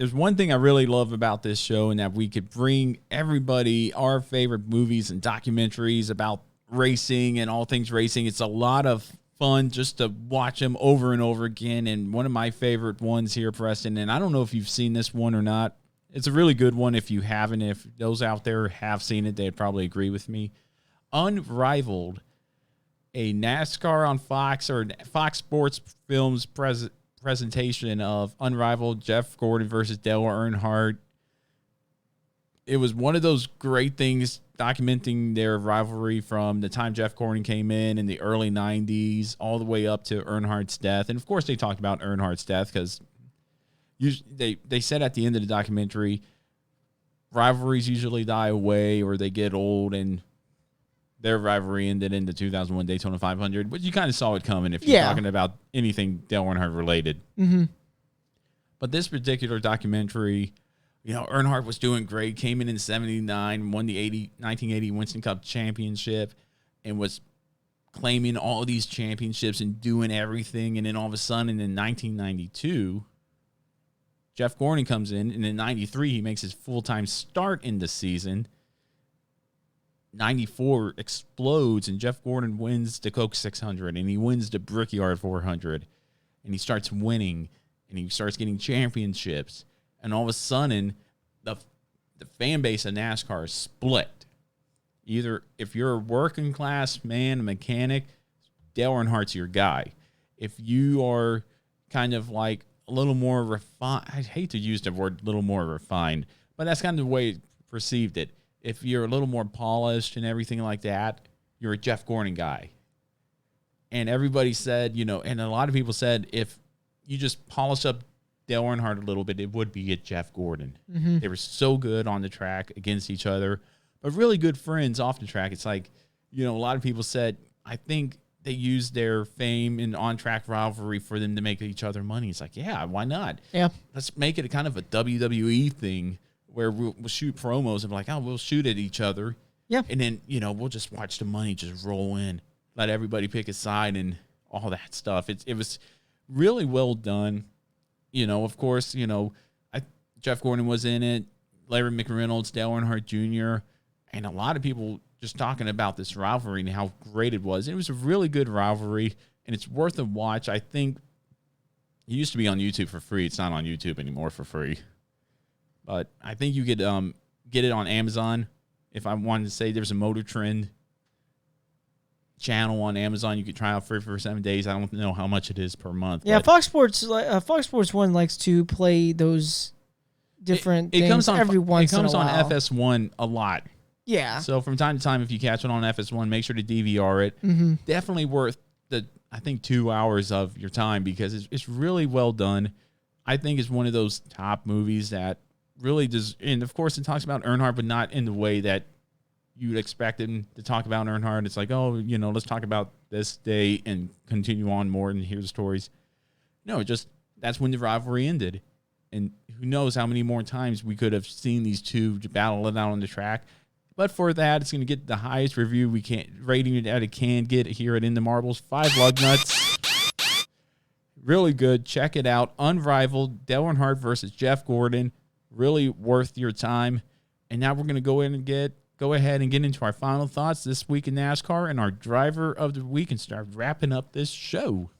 there's one thing I really love about this show, and that we could bring everybody our favorite movies and documentaries about racing and all things racing. It's a lot of fun just to watch them over and over again. And one of my favorite ones here, Preston, and I don't know if you've seen this one or not. It's a really good one if you haven't. If those out there have seen it, they'd probably agree with me. Unrivaled, a NASCAR on Fox or Fox Sports Films presentation of Unrivaled, Jeff Gordon versus Dale Earnhardt. It was one of those great things documenting their rivalry from the time Jeff Gordon came in the early 90s all the way up to Earnhardt's death. And, of course, they talked about Earnhardt's death because they said at the end of the documentary, rivalries usually die away or they get old, and their rivalry ended in the 2001 Daytona 500. But you kind of saw it coming if you're talking about anything Dale Earnhardt related. Mm-hmm. But this particular documentary, you know, Earnhardt was doing great, came in 79, won the 1980 Winston Cup championship, and was claiming all of these championships and doing everything. And then all of a sudden in 1992, Jeff Gordon comes in, and in 93 he makes his full-time start in the season. 94 explodes, and Jeff Gordon wins the Coke 600, and he wins the Brickyard 400, and he starts winning, and he starts getting championships. And all of a sudden, the fan base of NASCAR is split. Either if you're a working class man, a mechanic, Dale Earnhardt's your guy. If you are kind of like a little more refined, I hate to use the word little more refined, but that's kind of the way it perceived it. If you're a little more polished and everything like that, you're a Jeff Gordon guy. And everybody said, you know, and a lot of people said if you just polish up Dale Earnhardt a little bit, it would be a Jeff Gordon. Mm-hmm. They were so good on the track against each other, but really good friends off the track. It's like, you know, a lot of people said, I think they used their fame and on-track rivalry for them to make each other money. It's like, yeah, why not? Yeah. Let's make it a kind of a WWE thing where we'll shoot promos and be like, oh, we'll shoot at each other. Yeah. And then, you know, we'll just watch the money just roll in, let everybody pick a side and all that stuff. It was really well done. You know, of course, you know, Jeff Gordon was in it, Larry McReynolds, Dale Earnhardt Jr., and a lot of people just talking about this rivalry and how great it was. It was a really good rivalry, and it's worth a watch. I think it used to be on YouTube for free. It's not on YouTube anymore for free. But I think you could get it on Amazon. If I wanted to say there's a Motor Trend channel on Amazon, you could try out free for 7 days. I don't know how much it is per month. Yeah, Fox Sports 1 likes to play those different things comes on, every once in a while. It comes on FS1 a lot. Yeah. So from time to time, if you catch it on FS1, make sure to DVR it. Mm-hmm. Definitely worth I think 2 hours of your time because it's really well done. I think it's one of those top movies that really does, and of course it talks about Earnhardt, but not in the way that you'd expect him to talk about Earnhardt. It's like, oh, you know, let's talk about this day and continue on more and hear the stories. No, just that's when the rivalry ended. And who knows how many more times we could have seen these two battle it out on the track. But for that, it's going to get the highest review we can, rating that it can get here at In the Marbles. 5 lug nuts. Really good. Check it out. Unrivaled. Dale Earnhardt versus Jeff Gordon. Really worth your time. And now we're going to go ahead and get into our final thoughts this week in NASCAR and our driver of the week and start wrapping up this show.